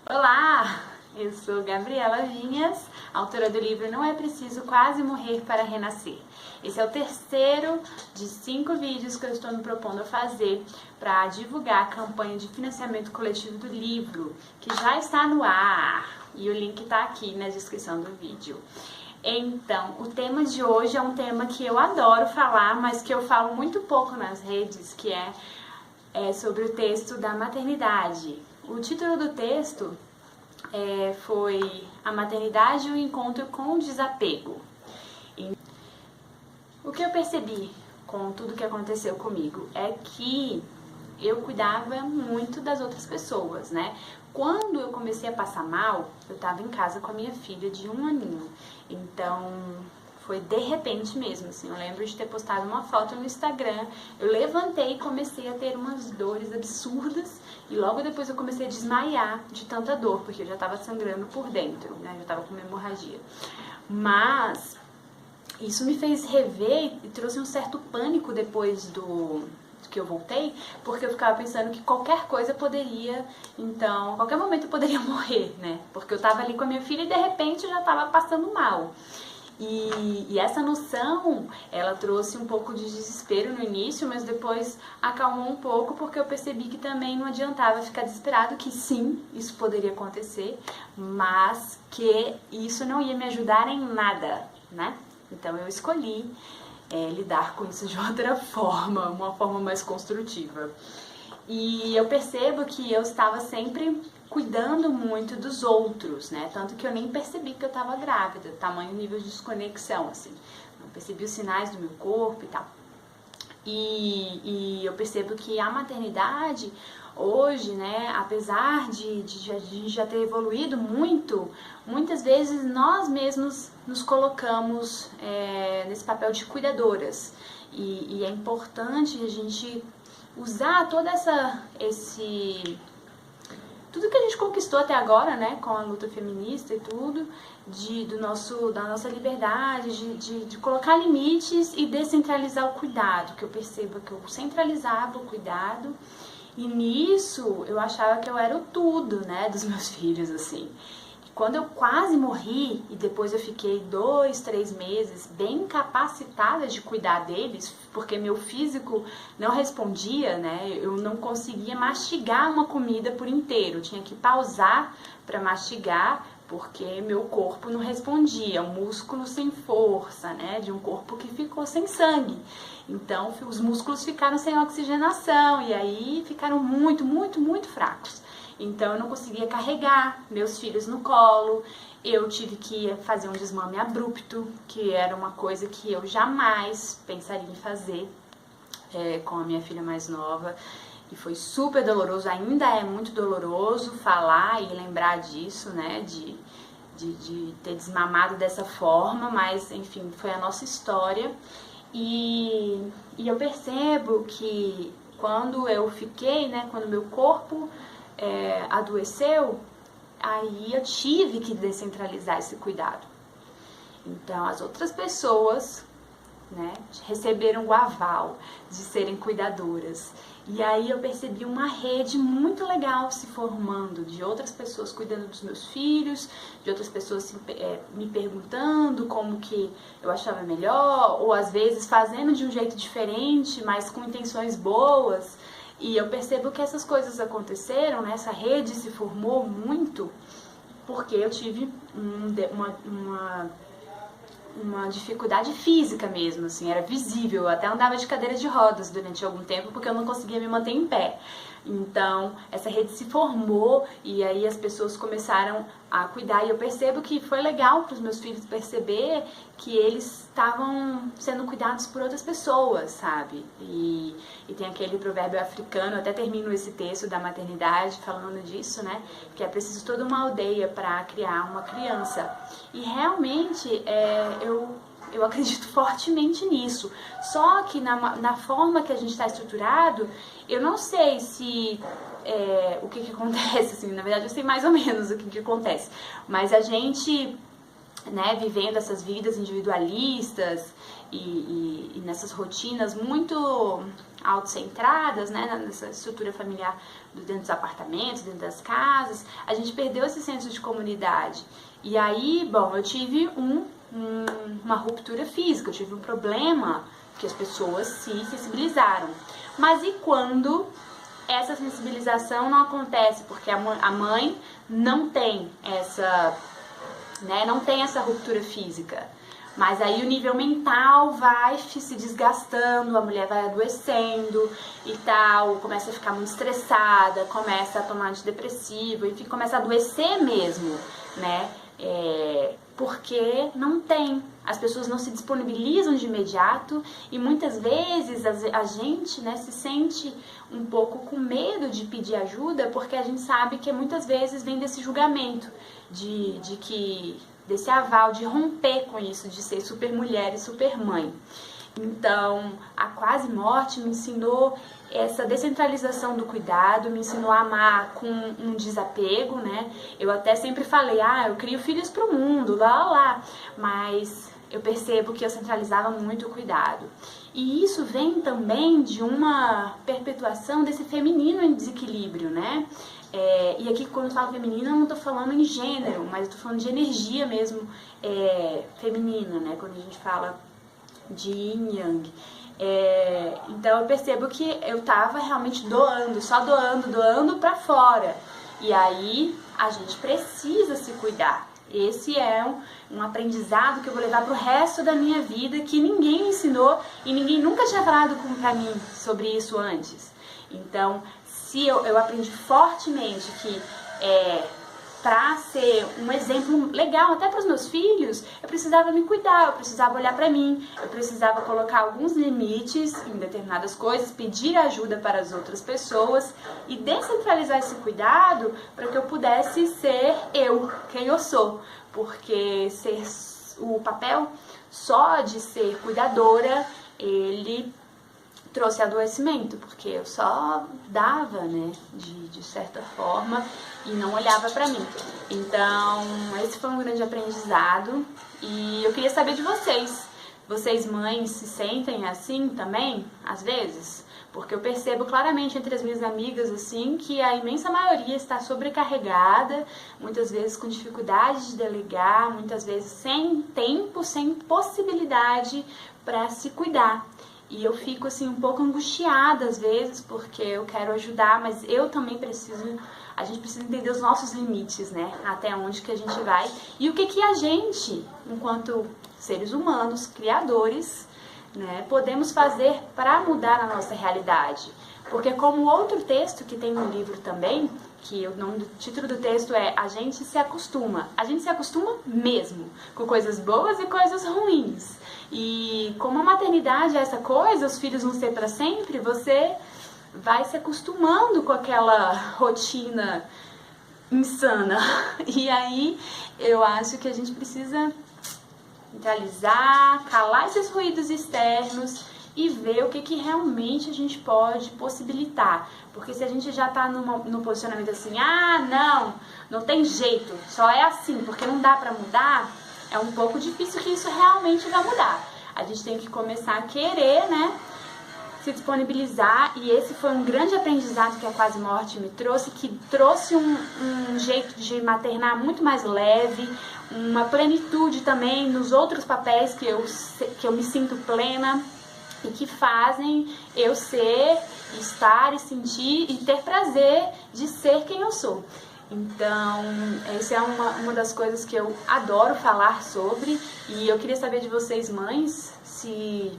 Olá, eu sou Gabriela Vinhas, autora do livro Não é Preciso Quase Morrer para Renascer. Esse é o terceiro de 5 vídeos que eu estou me propondo a fazer para divulgar a campanha de financiamento coletivo do livro, que já está no ar, e o link está aqui na descrição do vídeo. Então, o tema de hoje é um tema que eu adoro falar, mas que eu falo muito pouco nas redes, que é sobre o texto da maternidade. O título do texto foi A Maternidade e o Encontro com o Desapego. O que eu percebi com tudo que aconteceu comigo é que eu cuidava muito das outras pessoas, né? Quando eu comecei a passar mal, eu estava em casa com a minha filha de 1 aninho. Então, foi de repente mesmo, assim. Eu lembro de ter postado uma foto no Instagram, eu levantei e comecei a ter umas dores absurdas e logo depois eu comecei a desmaiar de tanta dor, porque eu já estava sangrando por dentro, né? Já estava com uma hemorragia. Mas isso me fez rever e trouxe um certo pânico depois do que eu voltei, porque eu ficava pensando que qualquer coisa poderia, então, a qualquer momento eu poderia morrer, né? Porque eu tava ali com a minha filha e de repente eu já tava passando mal. E essa noção, ela trouxe um pouco de desespero no início, mas depois acalmou um pouco, porque eu percebi que também não adiantava ficar desesperado, que sim, isso poderia acontecer, mas que isso não ia me ajudar em nada, né? Então eu escolhi lidar com isso de outra forma, uma forma mais construtiva. E eu percebo que eu estava sempre cuidando muito dos outros, né? Tanto que eu nem percebi que eu estava grávida, tamanho nível de desconexão, assim. Não percebi os sinais do meu corpo e tal. E eu percebo que a maternidade hoje, né, apesar de já ter evoluído muito, muitas vezes nós mesmos nos colocamos nesse papel de cuidadoras. E é importante a gente usar toda tudo que a gente conquistou até agora, né, com a luta feminista e tudo, da nossa liberdade, de colocar limites e descentralizar o cuidado, que eu percebo que eu centralizava o cuidado, e nisso eu achava que eu era o tudo, né, dos meus filhos, assim. Quando eu quase morri e depois eu fiquei 2, 3 meses bem incapacitada de cuidar deles, porque meu físico não respondia, né? Eu não conseguia mastigar uma comida por inteiro, eu tinha que pausar para mastigar, porque meu corpo não respondia, um músculo sem força, né? De um corpo que ficou sem sangue. Então os músculos ficaram sem oxigenação e aí ficaram muito, muito, muito fracos. Então eu não conseguia carregar meus filhos no colo, eu tive que fazer um desmame abrupto, que era uma coisa que eu jamais pensaria em fazer com a minha filha mais nova. E foi super doloroso, ainda é muito doloroso falar e lembrar disso, né, de ter desmamado dessa forma, mas enfim, foi a nossa história. E eu percebo que quando eu fiquei, né, quando meu corpo adoeceu, aí eu tive que descentralizar esse cuidado. Então as outras pessoas, né, receberam o aval de serem cuidadoras. E aí eu percebi uma rede muito legal se formando, de outras pessoas cuidando dos meus filhos, de outras pessoas me perguntando como que eu achava melhor, ou às vezes fazendo de um jeito diferente, mas com intenções boas. E eu percebo que essas coisas aconteceram, né? Essa rede se formou muito porque eu tive uma dificuldade física mesmo, assim, era visível. Eu até andava de cadeira de rodas durante algum tempo porque eu não conseguia me manter em pé. Então, essa rede se formou e aí as pessoas começaram a cuidar. E eu percebo que foi legal para os meus filhos perceber que eles estavam sendo cuidados por outras pessoas, sabe? E tem aquele provérbio africano, eu até termino esse texto da maternidade falando disso, né? Que é preciso toda uma aldeia para criar uma criança. E realmente, eu acredito fortemente nisso. Só que na forma que a gente está estruturado, eu não sei se o que acontece, assim, na verdade eu sei mais ou menos o que acontece. Mas a gente, né, vivendo essas vidas individualistas e nessas rotinas muito autocentradas, né, nessa estrutura familiar dentro dos apartamentos, dentro das casas, a gente perdeu esse senso de comunidade. E aí, bom, eu tive uma ruptura física, eu tive um problema que as pessoas se sensibilizaram. Mas e quando essa sensibilização não acontece? Porque a mãe não tem essa, né, não tem essa ruptura física. Mas aí o nível mental vai se desgastando, a mulher vai adoecendo e tal, começa a ficar muito estressada, começa a tomar antidepressivo, enfim, começa a adoecer mesmo, né? Porque não tem, as pessoas não se disponibilizam de imediato e muitas vezes a gente, né, se sente um pouco com medo de pedir ajuda porque a gente sabe que muitas vezes vem desse julgamento, desse aval, de romper com isso, de ser super mulher e super mãe. Então, a quase morte me ensinou essa descentralização do cuidado, me ensinou a amar com um desapego, né? Eu até sempre falei, eu crio filhos pro mundo, lá, mas eu percebo que eu centralizava muito o cuidado. E isso vem também de uma perpetuação desse feminino em desequilíbrio, né? E aqui quando eu falo feminino eu não estou falando em gênero, mas eu estou falando de energia mesmo feminina, né? Quando a gente fala de yin yang. Então eu percebo que eu tava realmente doando, só doando pra fora. E aí a gente precisa se cuidar. Esse é um aprendizado que eu vou levar pro resto da minha vida, que ninguém me ensinou e ninguém nunca tinha falado pra mim sobre isso antes. Então, se eu aprendi fortemente que para ser um exemplo legal até para os meus filhos, eu precisava me cuidar, eu precisava olhar para mim, eu precisava colocar alguns limites em determinadas coisas, pedir ajuda para as outras pessoas e descentralizar esse cuidado para que eu pudesse ser eu, quem eu sou, porque ser o papel só de ser cuidadora, ele trouxe adoecimento, porque eu só dava, né, de certa forma, e não olhava pra mim. Então, esse foi um grande aprendizado, e eu queria saber de vocês. Vocês mães se sentem assim também, às vezes? Porque eu percebo claramente entre as minhas amigas, assim, que a imensa maioria está sobrecarregada, muitas vezes com dificuldade de delegar, muitas vezes sem tempo, sem possibilidade para se cuidar. E eu fico assim um pouco angustiada às vezes, porque eu quero ajudar, mas eu também a gente precisa entender os nossos limites, né? Até onde que a gente vai e o que a gente, enquanto seres humanos, criadores, né, podemos fazer para mudar a nossa realidade. Porque como outro texto que tem no livro também, que o nome do título do texto é A gente se acostuma. A gente se acostuma mesmo, com coisas boas e coisas ruins. E como a maternidade é essa coisa, os filhos vão ser para sempre, você vai se acostumando com aquela rotina insana. E aí eu acho que a gente precisa centralizar, calar esses ruídos externos e ver o que realmente a gente pode possibilitar. Porque se a gente já está no posicionamento assim, não tem jeito, só é assim, porque não dá para mudar, é um pouco difícil que isso realmente vai mudar. A gente tem que começar a querer, né, se disponibilizar, e esse foi um grande aprendizado que a quase morte me trouxe, que trouxe um jeito de maternar muito mais leve, uma plenitude também nos outros papéis que eu me sinto plena e que fazem eu ser, estar e sentir e ter prazer de ser quem eu sou. Então, essa é uma das coisas que eu adoro falar sobre, e eu queria saber de vocês, mães, se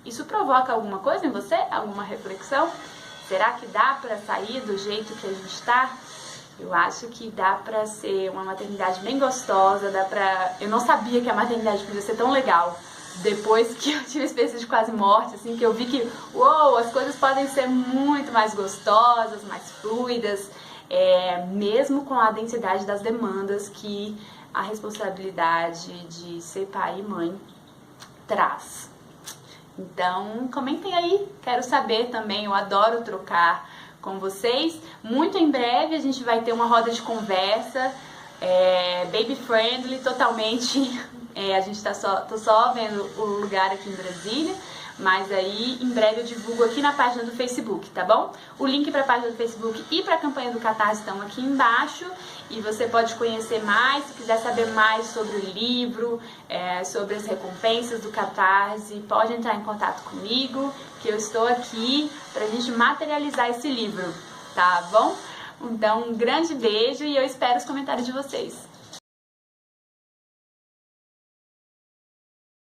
isso provoca alguma coisa em você, alguma reflexão. Será que dá pra sair do jeito que a gente está? Eu acho que dá pra ser uma maternidade bem gostosa, eu não sabia que a maternidade podia ser tão legal. Depois que eu tive a experiência de quase morte, assim, que eu vi que, as coisas podem ser muito mais gostosas, mais fluidas, mesmo com a densidade das demandas que a responsabilidade de ser pai e mãe traz. Então, comentem aí, quero saber também, eu adoro trocar com vocês. Muito em breve a gente vai ter uma roda de conversa, baby friendly totalmente. A gente tô só vendo o lugar aqui em Brasília, mas aí em breve eu divulgo aqui na página do Facebook, tá bom? O link para a página do Facebook e para a campanha do Catarse estão aqui embaixo e você pode conhecer mais, se quiser saber mais sobre o livro, sobre as recompensas do Catarse, pode entrar em contato comigo, que eu estou aqui para a gente materializar esse livro, tá bom? Então, um grande beijo e eu espero os comentários de vocês.